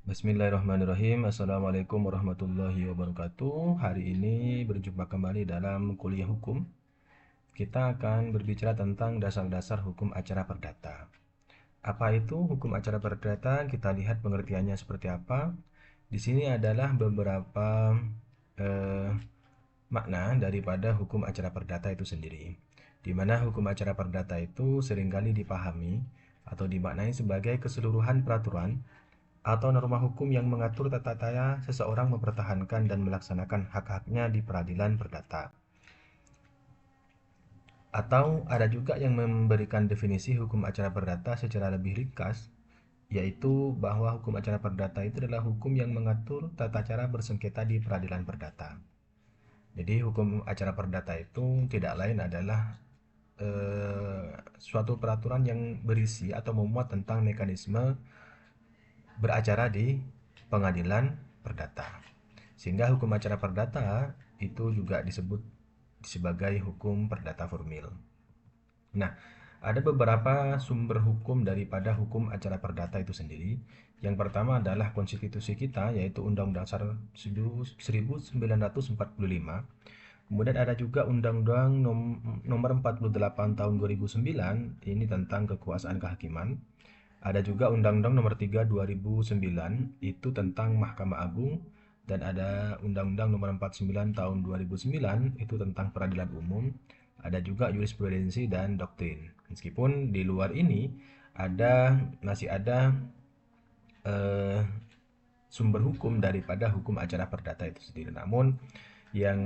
Bismillahirrahmanirrahim. Assalamualaikum warahmatullahi wabarakatuh. Hari ini berjumpa kembali dalam kuliah hukum. Kita akan berbicara tentang dasar-dasar hukum acara perdata. Apa itu hukum acara perdata? Kita lihat pengertiannya seperti apa. Di sini adalah beberapa eh, makna daripada hukum acara perdata itu sendiri. Di mana hukum acara perdata itu seringkali dipahami atau dimaknai sebagai keseluruhan peraturan atau norma hukum yang mengatur tata cara seseorang mempertahankan dan melaksanakan hak-haknya di peradilan perdata. Atau ada juga yang memberikan definisi hukum acara perdata secara lebih ringkas, yaitu bahwa hukum acara perdata itu adalah hukum yang mengatur tata cara bersengketa di peradilan perdata. Jadi hukum acara perdata itu tidak lain adalah eh, suatu peraturan yang berisi atau memuat tentang mekanisme beracara di pengadilan perdata. Sehingga hukum acara perdata itu juga disebut sebagai hukum perdata formil. Nah, ada beberapa sumber hukum daripada hukum acara perdata itu sendiri. Yang pertama adalah konstitusi kita, yaitu Undang-Undang Dasar 1945. Kemudian ada juga Undang-Undang Nomor 48 Tahun 2009, ini tentang kekuasaan kehakiman. Ada juga Undang-Undang Nomor 3 2009, itu tentang Mahkamah Agung. Dan ada Undang-Undang Nomor 49 Tahun 2009, itu tentang peradilan umum. Ada juga jurisprudensi dan doktrin. Meskipun di luar ini masih ada eh, sumber hukum daripada hukum acara perdata itu sendiri. Namun yang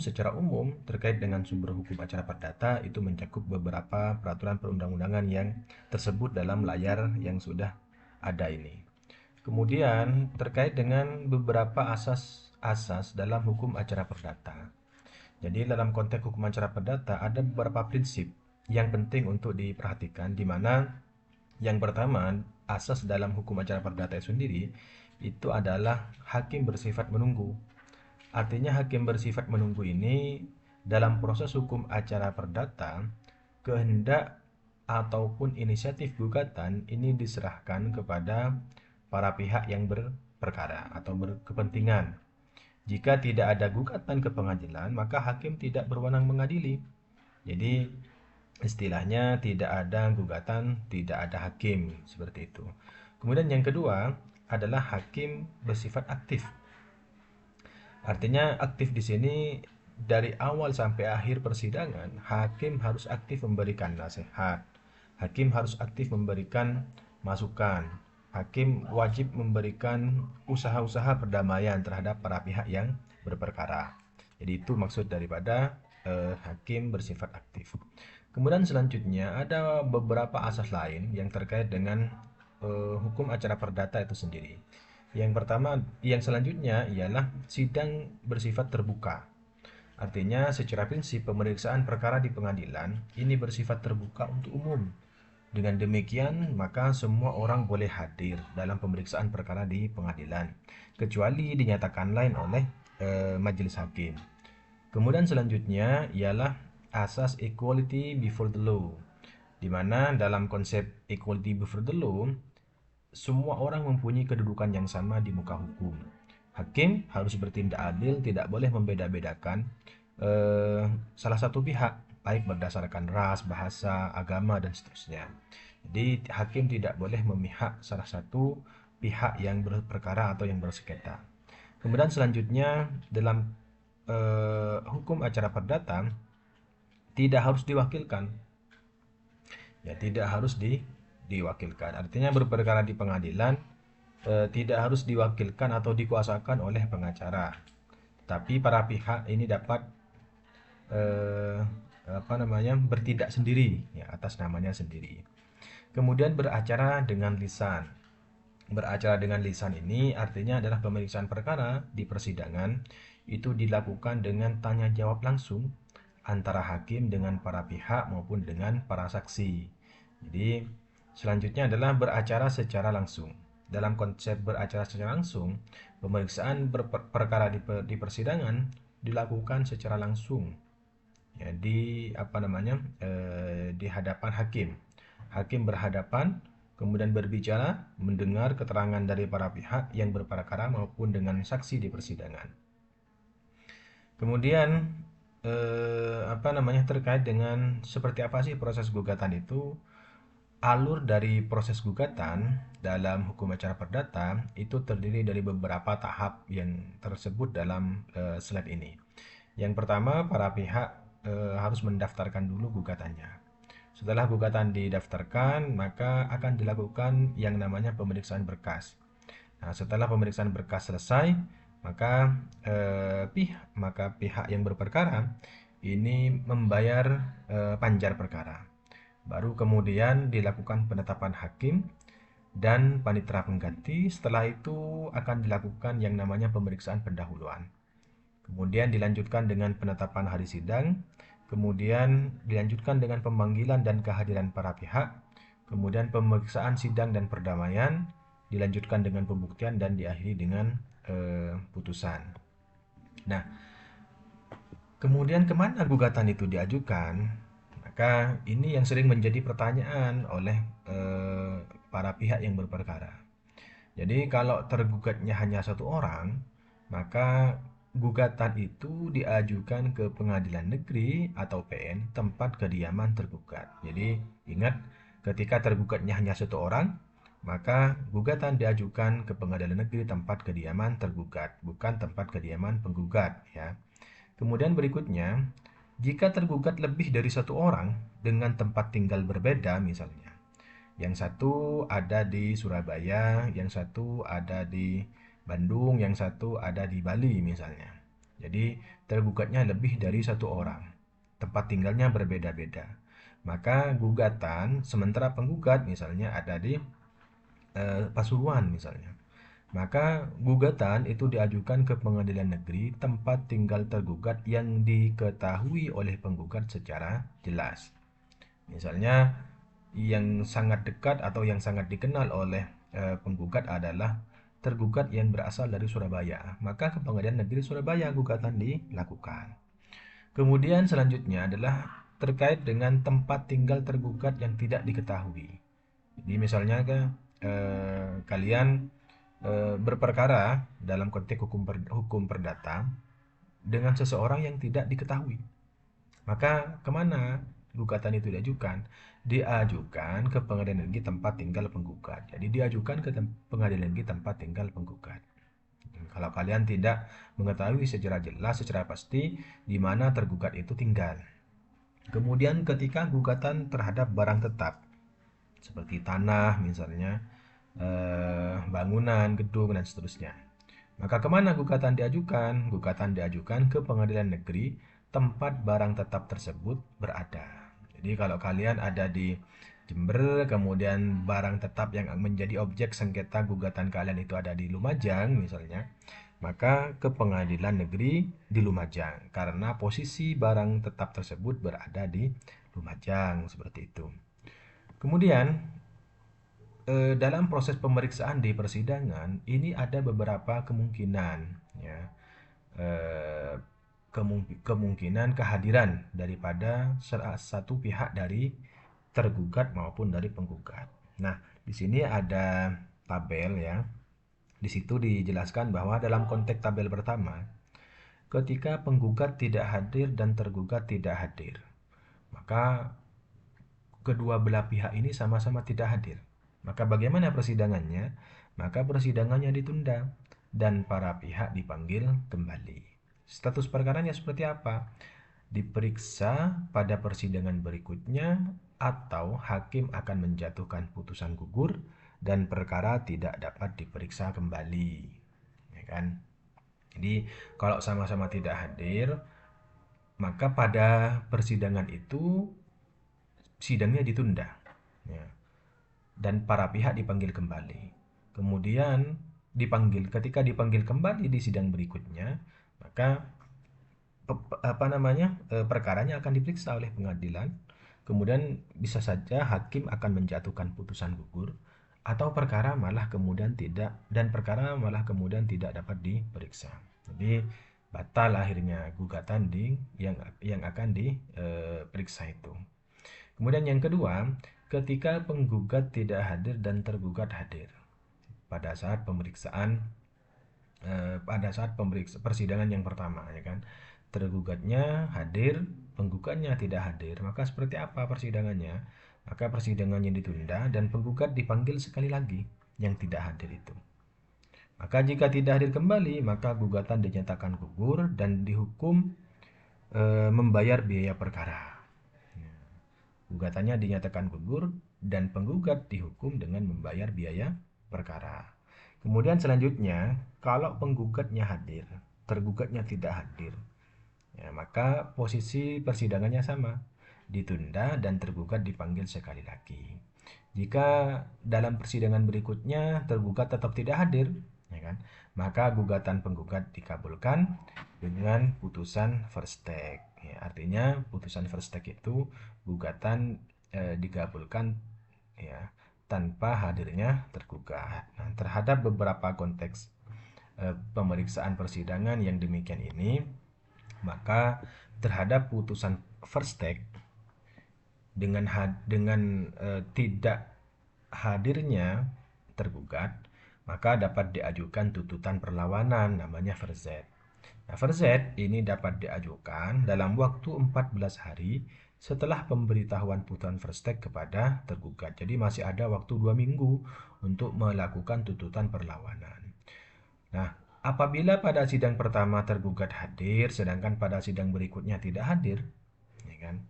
secara umum terkait dengan sumber hukum acara perdata itu mencakup beberapa peraturan perundang-undangan yang tersebut dalam layar yang sudah ada ini. Kemudian terkait dengan beberapa asas-asas dalam hukum acara perdata. Jadi dalam konteks hukum acara perdata ada beberapa prinsip yang penting untuk diperhatikan, di mana yang pertama, asas dalam hukum acara perdata itu sendiri itu adalah hakim bersifat menunggu. Artinya hakim bersifat menunggu ini dalam proses hukum acara perdata, kehendak ataupun inisiatif gugatan ini diserahkan kepada para pihak yang berperkara atau berkepentingan. Jika tidak ada gugatan ke pengadilan, maka hakim tidak berwenang mengadili. Jadi istilahnya tidak ada gugatan, tidak ada hakim, seperti itu. Kemudian yang kedua adalah hakim bersifat aktif. Artinya aktif di sini dari awal sampai akhir persidangan, hakim harus aktif memberikan nasihat. Hakim harus aktif memberikan masukan. Hakim wajib memberikan usaha-usaha perdamaian terhadap para pihak yang berperkara. Jadi itu maksud daripada hakim bersifat aktif. Kemudian selanjutnya ada beberapa asas lain yang terkait dengan hukum acara perdata itu sendiri. Yang pertama, yang selanjutnya ialah sidang bersifat terbuka. Artinya, secara prinsip pemeriksaan perkara di pengadilan ini bersifat terbuka untuk umum. Dengan demikian, maka semua orang boleh hadir dalam pemeriksaan perkara di pengadilan, kecuali dinyatakan lain oleh majelis hakim. Kemudian selanjutnya ialah asas equality before the law, di mana dalam konsep equality before the law, semua orang mempunyai kedudukan yang sama di muka hukum. Hakim harus bertindak adil, tidak boleh membeda-bedakan eh, salah satu pihak, baik berdasarkan ras, bahasa, agama, dan seterusnya. Jadi hakim tidak boleh memihak salah satu pihak yang berperkara atau yang bersengketa. Kemudian selanjutnya dalam hukum acara perdata tidak harus diwakilkan. Ya, tidak harus diwakilkan. Artinya berperkara di pengadilan tidak harus diwakilkan atau dikuasakan oleh pengacara. Tapi para pihak ini dapat eh, bertindak sendiri ya atas namanya sendiri. Kemudian beracara dengan lisan. Beracara dengan lisan ini artinya adalah pemeriksaan perkara di persidangan itu dilakukan dengan tanya jawab langsung antara hakim dengan para pihak maupun dengan para saksi. Jadi selanjutnya adalah beracara secara langsung. Dalam konsep beracara secara langsung, pemeriksaan perkara di persidangan dilakukan secara langsung ya di hadapan hakim. Hakim berhadapan kemudian berbicara, mendengar keterangan dari para pihak yang berperkara maupun dengan saksi di persidangan. Kemudian terkait dengan seperti apa sih proses gugatan itu? Alur dari proses gugatan dalam hukum acara perdata itu terdiri dari beberapa tahap yang tersebut dalam slide ini. Yang pertama, para pihak harus mendaftarkan dulu gugatannya. Setelah gugatan didaftarkan, maka akan dilakukan yang namanya pemeriksaan berkas. Nah, setelah pemeriksaan berkas selesai, maka pihak yang berperkara ini membayar panjar perkara. Baru kemudian dilakukan penetapan hakim dan panitera pengganti. Setelah itu akan dilakukan yang namanya pemeriksaan pendahuluan. Kemudian dilanjutkan dengan penetapan hari sidang. Kemudian dilanjutkan dengan pemanggilan dan kehadiran para pihak. Kemudian pemeriksaan sidang dan perdamaian. Dilanjutkan dengan pembuktian dan diakhiri dengan putusan. Nah, kemudian kemana gugatan itu diajukan? Maka ini yang sering menjadi pertanyaan oleh para pihak yang berperkara. Jadi kalau tergugatnya hanya satu orang, maka gugatan itu diajukan ke pengadilan negeri atau PN tempat kediaman tergugat. Jadi ingat, ketika tergugatnya hanya satu orang, maka gugatan diajukan ke pengadilan negeri tempat kediaman tergugat, bukan tempat kediaman penggugat ya. Kemudian berikutnya, jika tergugat lebih dari satu orang dengan tempat tinggal berbeda misalnya, yang satu ada di Surabaya, yang satu ada di Bandung, yang satu ada di Bali misalnya. Jadi tergugatnya lebih dari satu orang, tempat tinggalnya berbeda-beda. Maka gugatan, sementara penggugat misalnya ada di Pasuruan misalnya. Maka gugatan itu diajukan ke pengadilan negeri tempat tinggal tergugat yang diketahui oleh penggugat secara jelas. Misalnya yang sangat dekat atau yang sangat dikenal oleh penggugat adalah tergugat yang berasal dari Surabaya. Maka ke pengadilan negeri Surabaya gugatan dilakukan. Kemudian selanjutnya adalah terkait dengan tempat tinggal tergugat yang tidak diketahui. Jadi misalnya kalian berperkara dalam konteks hukum perdata dengan seseorang yang tidak diketahui. Maka kemana gugatan itu diajukan? Diajukan ke pengadilan negeri tempat tinggal penggugat. Jadi diajukan ke pengadilan negeri tempat tinggal penggugat. Kalau kalian tidak mengetahui secara jelas, secara pasti di mana tergugat itu tinggal. Kemudian ketika gugatan terhadap barang tetap, seperti tanah misalnya, bangunan, gedung, dan seterusnya. Maka kemana gugatan diajukan? Gugatan diajukan ke pengadilan negeri tempat barang tetap tersebut berada. Jadi kalau kalian ada di Jember, kemudian barang tetap yang menjadi objek sengketa gugatan kalian itu ada di Lumajang misalnya, maka ke pengadilan negeri di Lumajang karena posisi barang tetap tersebut berada di Lumajang seperti itu. Kemudian dalam proses pemeriksaan di persidangan ini ada beberapa kemungkinan ya. Eh, Kemungkinan kehadiran daripada satu pihak dari tergugat maupun dari penggugat. Nah, di sini ada tabel ya. Di situ dijelaskan bahwa dalam konteks tabel pertama, ketika penggugat tidak hadir dan tergugat tidak hadir, maka kedua belah pihak ini sama-sama tidak hadir. Maka bagaimana persidangannya? Maka persidangannya ditunda dan para pihak dipanggil kembali. Status perkaranya seperti apa? Diperiksa pada persidangan berikutnya atau hakim akan menjatuhkan putusan gugur dan perkara tidak dapat diperiksa kembali. Ya kan? Jadi kalau sama-sama tidak hadir, maka pada persidangan itu sidangnya ditunda. Ya. Dan para pihak dipanggil kembali. Kemudian ketika dipanggil kembali di sidang berikutnya, maka perkaranya akan diperiksa oleh pengadilan. Kemudian bisa saja hakim akan menjatuhkan putusan gugur atau perkara malah kemudian tidak dapat diperiksa. Jadi batal akhirnya gugatan yang akan diperiksa itu. Kemudian yang kedua, ketika penggugat tidak hadir dan tergugat hadir pada saat persidangan yang pertama, ya kan. Tergugatnya hadir, penggugatnya tidak hadir, maka seperti apa persidangannya? Maka persidangannya ditunda dan penggugat dipanggil sekali lagi yang tidak hadir itu. Maka jika tidak hadir kembali, maka gugatan dinyatakan gugur dan dihukum membayar biaya perkara. Gugatannya dinyatakan gugur dan penggugat dihukum dengan membayar biaya perkara. Kemudian selanjutnya, kalau penggugatnya hadir, tergugatnya tidak hadir, ya, maka posisi persidangannya sama, ditunda dan tergugat dipanggil sekali lagi. Jika dalam persidangan berikutnya tergugat tetap tidak hadir, ya kan, maka gugatan penggugat dikabulkan dengan putusan first take. Ya, artinya putusan first take itu gugatan dikabulkan, ya, tanpa hadirnya tergugat. Nah, terhadap beberapa konteks pemeriksaan persidangan yang demikian ini, maka terhadap putusan first take dengan tidak hadirnya tergugat, maka dapat diajukan tuntutan perlawanan namanya verzet. Nah, verzet ini dapat diajukan dalam waktu 14 hari setelah pemberitahuan putusan first take kepada tergugat. Jadi masih ada waktu 2 minggu untuk melakukan tuntutan perlawanan. Nah, apabila pada sidang pertama tergugat hadir, sedangkan pada sidang berikutnya tidak hadir, ya kan,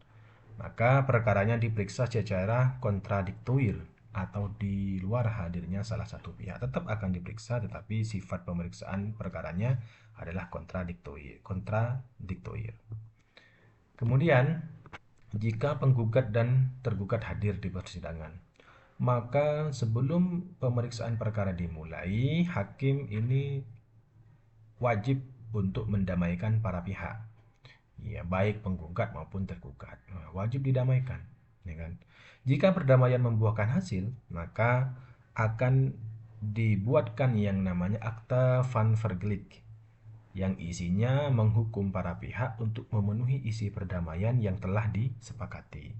maka perkaranya diperiksa secara kontradiktoir atau di luar hadirnya salah satu pihak. Tetap akan diperiksa, tetapi sifat pemeriksaan perkaranya adalah kontradiktoir. Kemudian, jika penggugat dan tergugat hadir di persidangan, maka sebelum pemeriksaan perkara dimulai, hakim ini wajib untuk mendamaikan para pihak. Ya, baik penggugat maupun tergugat. Nah, wajib didamaikan, ya kan? Jika perdamaian membuahkan hasil, maka akan dibuatkan yang namanya akta van vergelijk yang isinya menghukum para pihak untuk memenuhi isi perdamaian yang telah disepakati.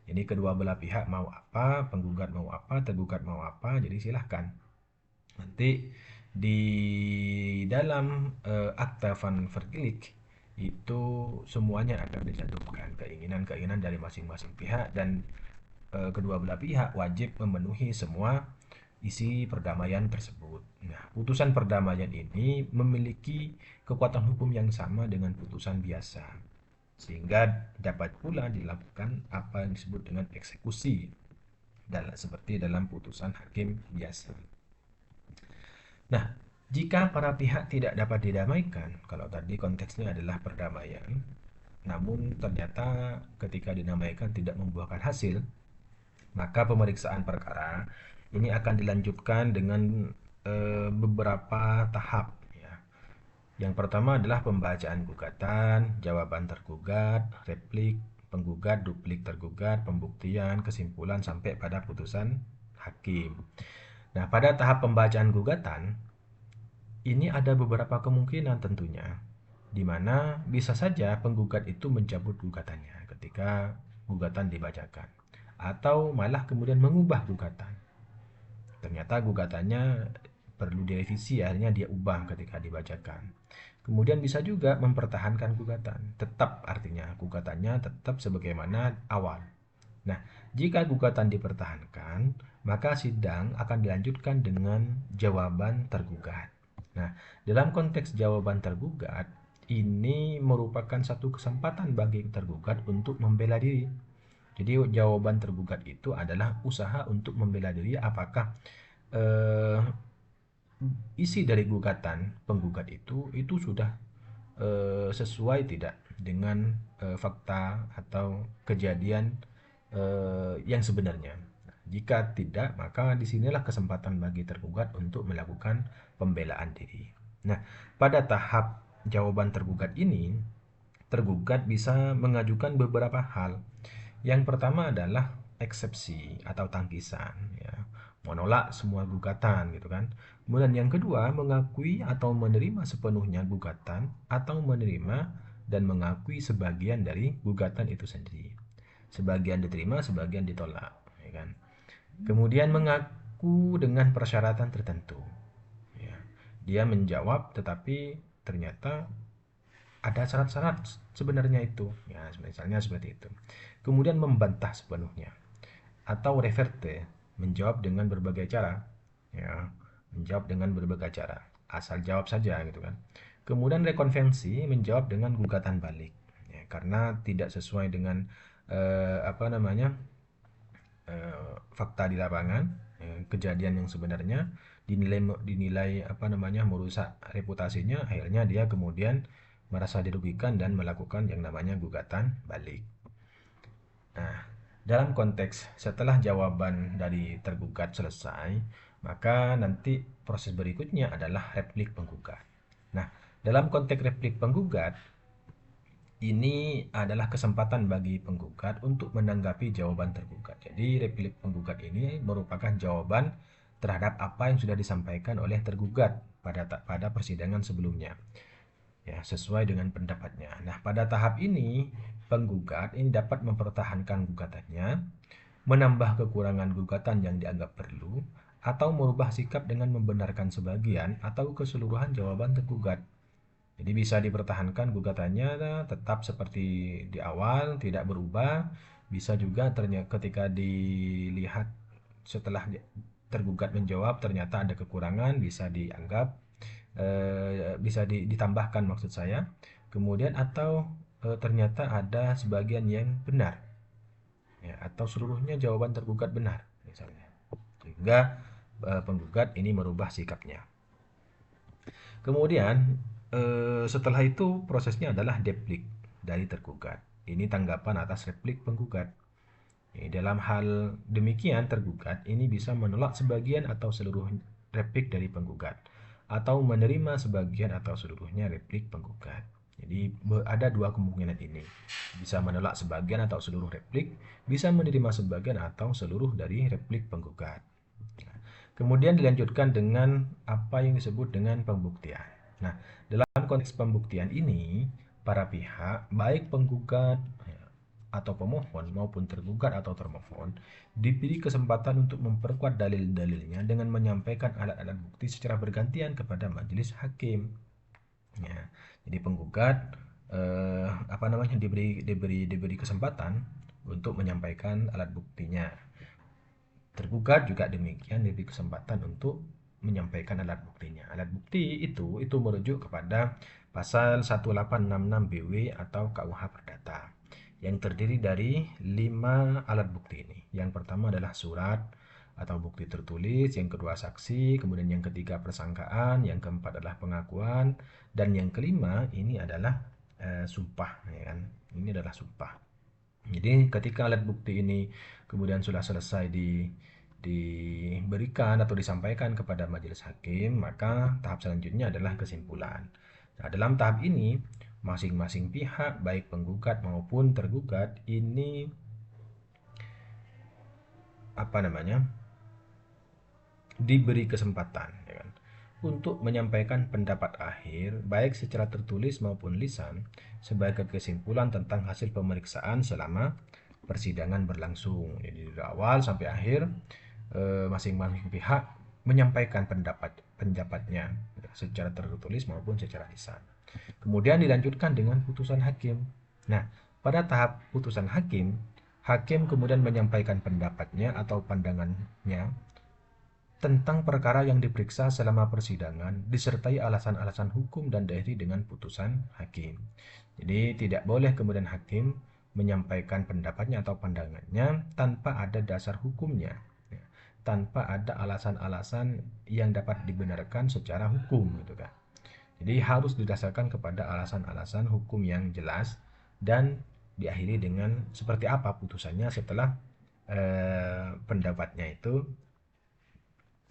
Jadi kedua belah pihak mau apa, penggugat mau apa, tergugat mau apa, jadi silahkan. Nanti di dalam akta van vergelijk itu semuanya akan dicantumkan keinginan-keinginan dari masing-masing pihak dan kedua belah pihak wajib memenuhi semua isi perdamaian tersebut. Nah, putusan perdamaian ini memiliki kekuatan hukum yang sama dengan putusan biasa, sehingga dapat pula dilakukan apa yang disebut dengan eksekusi seperti dalam putusan hakim biasa. Nah, jika para pihak tidak dapat didamaikan, kalau tadi konteksnya adalah perdamaian, namun ternyata ketika didamaikan tidak membuahkan hasil, maka pemeriksaan perkara ini akan dilanjutkan dengan beberapa tahap. Ya. Yang pertama adalah pembacaan gugatan, jawaban tergugat, replik, penggugat, duplik tergugat, pembuktian, kesimpulan sampai pada putusan hakim. Nah, pada tahap pembacaan gugatan, ini ada beberapa kemungkinan tentunya, di mana bisa saja penggugat itu mencabut gugatannya ketika gugatan dibacakan, atau malah kemudian mengubah gugatan. Ternyata gugatannya perlu direvisi, akhirnya dia ubah ketika dibacakan. Kemudian bisa juga mempertahankan gugatan, tetap artinya gugatannya tetap sebagaimana awal. Nah, jika gugatan dipertahankan, maka sidang akan dilanjutkan dengan jawaban tergugat. Nah, dalam konteks jawaban tergugat, ini merupakan satu kesempatan bagi tergugat untuk membela diri. Jadi jawaban tergugat itu adalah usaha untuk membela diri apakah isi dari gugatan penggugat itu sudah sesuai tidak dengan fakta atau kejadian yang sebenarnya. Jika tidak, maka disinilah kesempatan bagi tergugat untuk melakukan pembelaan diri. Nah, pada tahap jawaban tergugat ini, tergugat bisa mengajukan beberapa hal. Yang pertama adalah eksepsi atau tangkisan, ya, menolak semua gugatan, gitu kan. Kemudian yang kedua, mengakui atau menerima sepenuhnya gugatan atau menerima dan mengakui sebagian dari gugatan itu sendiri. Sebagian diterima, sebagian ditolak, ya kan. Kemudian mengaku dengan persyaratan tertentu. Ya. Dia menjawab, tetapi ternyata ada syarat-syarat sebenarnya itu. Ya, misalnya seperti itu. Kemudian membantah sepenuhnya atau reverte, menjawab dengan berbagai cara. Ya, menjawab dengan berbagai cara. Asal jawab saja gitu kan. Kemudian rekonvensi, menjawab dengan gugatan balik. Ya, karena tidak sesuai dengan apa namanya? Fakta di lapangan, kejadian yang sebenarnya dinilai dinilai apa namanya merusak reputasinya, akhirnya dia kemudian merasa dirugikan dan melakukan yang namanya gugatan balik. Nah, dalam konteks setelah jawaban dari tergugat selesai, maka nanti proses berikutnya adalah replik penggugat. Nah, dalam konteks replik penggugat, ini adalah kesempatan bagi penggugat untuk menanggapi jawaban tergugat. Jadi, replik penggugat ini merupakan jawaban terhadap apa yang sudah disampaikan oleh tergugat pada persidangan sebelumnya. Ya, sesuai dengan pendapatnya. Nah, pada tahap ini, penggugat ini dapat mempertahankan gugatannya, menambah kekurangan gugatan yang dianggap perlu, atau merubah sikap dengan membenarkan sebagian atau keseluruhan jawaban tergugat. Jadi bisa dipertahankan gugatannya tetap seperti di awal, tidak berubah. Bisa juga ternyata ketika dilihat setelah tergugat menjawab ternyata ada kekurangan, bisa dianggap bisa ditambahkan maksud saya. Kemudian atau ternyata ada sebagian yang benar, ya, atau seluruhnya jawaban tergugat benar misalnya. Sehingga penggugat ini merubah sikapnya. Kemudian setelah itu prosesnya adalah deplik dari tergugat. Ini tanggapan atas replik penggugat. Dalam hal demikian tergugat ini bisa menolak sebagian atau seluruh replik dari penggugat atau menerima sebagian atau seluruhnya replik penggugat. Jadi ada dua kemungkinan ini. Bisa menolak sebagian atau seluruh replik, bisa menerima sebagian atau seluruh dari replik penggugat. Kemudian dilanjutkan dengan apa yang disebut dengan pembuktian. Nah, dalam konteks pembuktian ini, para pihak, baik penggugat atau pemohon maupun tergugat atau termohon, diberi kesempatan untuk memperkuat dalil-dalilnya dengan menyampaikan alat-alat bukti secara bergantian kepada majelis hakim. Ya, jadi penggugat apa namanya diberi kesempatan untuk menyampaikan alat buktinya. Tergugat juga demikian diberi kesempatan untuk menyampaikan alat buktinya. Alat bukti itu merujuk kepada pasal 1866 BW atau KUH Perdata yang terdiri dari 5 alat bukti ini. Yang pertama adalah surat atau bukti tertulis, yang kedua saksi, kemudian yang ketiga persangkaan, yang keempat adalah pengakuan, dan yang kelima ini adalah sumpah, ya kan? Ini adalah sumpah. Jadi ketika alat bukti ini kemudian sudah selesai diberikan atau disampaikan kepada majelis hakim, maka tahap selanjutnya adalah kesimpulan. Nah, dalam tahap ini masing-masing pihak baik penggugat maupun tergugat ini apa namanya? Diberi kesempatan, ya kan, untuk menyampaikan pendapat akhir baik secara tertulis maupun lisan sebagai kesimpulan tentang hasil pemeriksaan selama persidangan berlangsung. Jadi dari awal sampai akhir masing-masing pihak menyampaikan pendapatnya secara tertulis maupun secara lisan. Kemudian dilanjutkan dengan putusan hakim. Nah, pada tahap putusan hakim, hakim kemudian menyampaikan pendapatnya atau pandangannya tentang perkara yang diperiksa selama persidangan disertai alasan-alasan hukum dan dalil dengan putusan hakim. Jadi tidak boleh kemudian hakim menyampaikan pendapatnya atau pandangannya tanpa ada dasar hukumnya, ya, tanpa ada alasan-alasan yang dapat dibenarkan secara hukum, gitu kan. Jadi harus didasarkan kepada alasan-alasan hukum yang jelas dan diakhiri dengan seperti apa putusannya setelah pendapatnya itu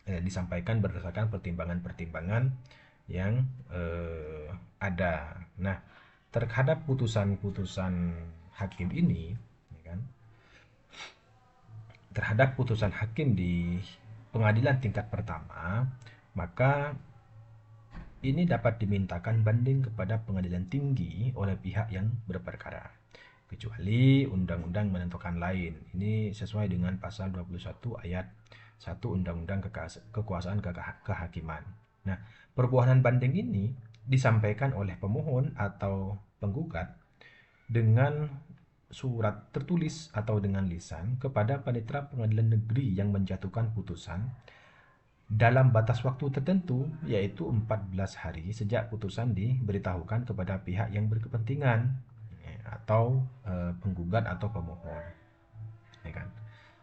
disampaikan berdasarkan pertimbangan-pertimbangan yang ada. Nah, terhadap putusan-putusan hakim ini, ya kan, terhadap putusan hakim di pengadilan tingkat pertama, maka ini dapat dimintakan banding kepada pengadilan tinggi oleh pihak yang berperkara. kecuali undang-undang menentukan lain. Ini sesuai dengan pasal 21 ayat 1 Undang-Undang Kekuasaan Kehakiman. Nah, permohonan banding ini disampaikan oleh pemohon atau penggugat dengan surat tertulis atau dengan lisan kepada panitera pengadilan negeri yang menjatuhkan putusan dalam batas waktu tertentu, yaitu 14 hari sejak putusan diberitahukan kepada pihak yang berkepentingan atau penggugat atau pemohon, ya kan?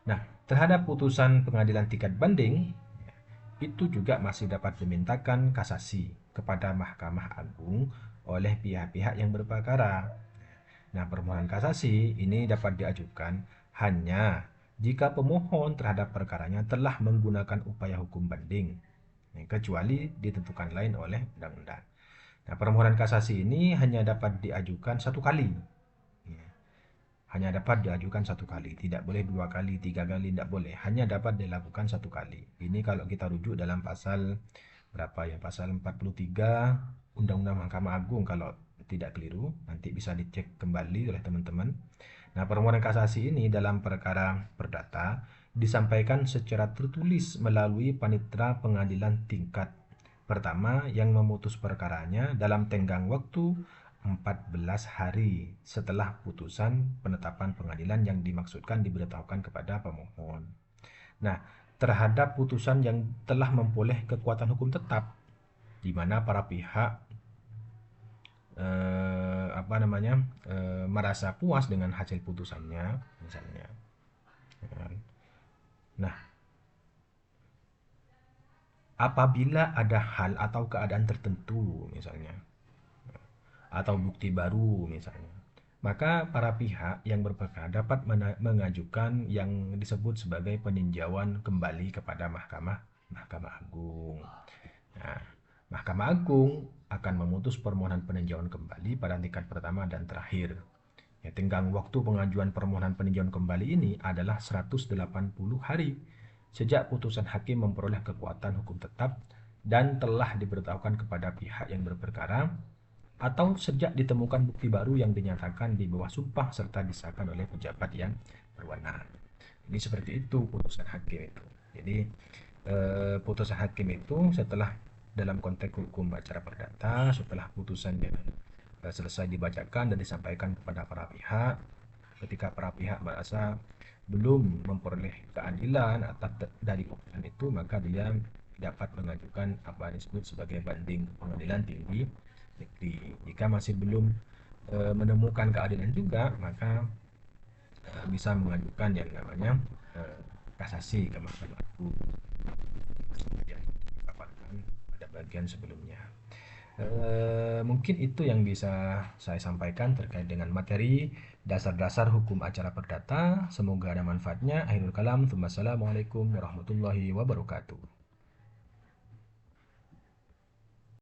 Nah, terhadap putusan pengadilan tingkat banding itu juga masih dapat dimintakan kasasi kepada Mahkamah Agung oleh pihak-pihak yang berperkara. Nah, permohonan kasasi ini dapat diajukan hanya jika pemohon terhadap perkaranya telah menggunakan upaya hukum banding, kecuali ditentukan lain oleh undang-undang. Nah, permohonan kasasi ini hanya dapat diajukan satu kali. Hanya dapat diajukan satu kali, tidak boleh dua kali, tiga kali, tidak boleh. Hanya dapat dilakukan satu kali. Ini kalau kita rujuk dalam pasal berapa ya? Pasal 43 Undang-Undang Mahkamah Agung kalau tidak keliru. Nanti bisa dicek kembali oleh teman-teman. Nah, permohonan kasasi ini dalam perkara perdata disampaikan secara tertulis melalui panitera pengadilan tingkat pertama yang memutus perkaranya dalam tenggang waktu 14 hari setelah putusan penetapan pengadilan yang dimaksudkan diberitahukan kepada pemohon. Nah, terhadap putusan yang telah memperoleh kekuatan hukum tetap, di mana para pihak merasa puas dengan hasil putusannya, misalnya. Nah, apabila ada hal atau keadaan tertentu, misalnya, atau bukti baru misalnya, maka para pihak yang berperkara dapat mengajukan yang disebut sebagai peninjauan kembali kepada Mahkamah Agung. Nah, Mahkamah Agung akan memutus permohonan peninjauan kembali pada tingkat pertama dan terakhir. Ya, tenggang waktu pengajuan permohonan peninjauan kembali ini adalah 180 hari sejak putusan hakim memperoleh kekuatan hukum tetap dan telah diberitahukan kepada pihak yang berperkara atau sejak ditemukan bukti baru yang dinyatakan di bawah sumpah serta disahkan oleh pejabat yang berwenang. Ini seperti itu putusan hakim itu. Jadi putusan hakim itu setelah dalam konteks hukum acara perdata, setelah putusannya selesai dibacakan dan disampaikan kepada para pihak, ketika para pihak merasa belum memperoleh keadilan atas dari putusan itu, maka dia dapat mengajukan apa yang disebut sebagai banding pengadilan tinggi negeri. Jika masih belum menemukan keadilan juga, maka bisa mengajukan yang namanya kasasi ke Mahkamah Agung yang dipaparkan pada bagian sebelumnya. Mungkin itu yang bisa saya sampaikan terkait dengan materi dasar-dasar hukum acara perdata. Semoga ada manfaatnya. Akhirul kalam. Assalamualaikum warahmatullahi wabarakatuh.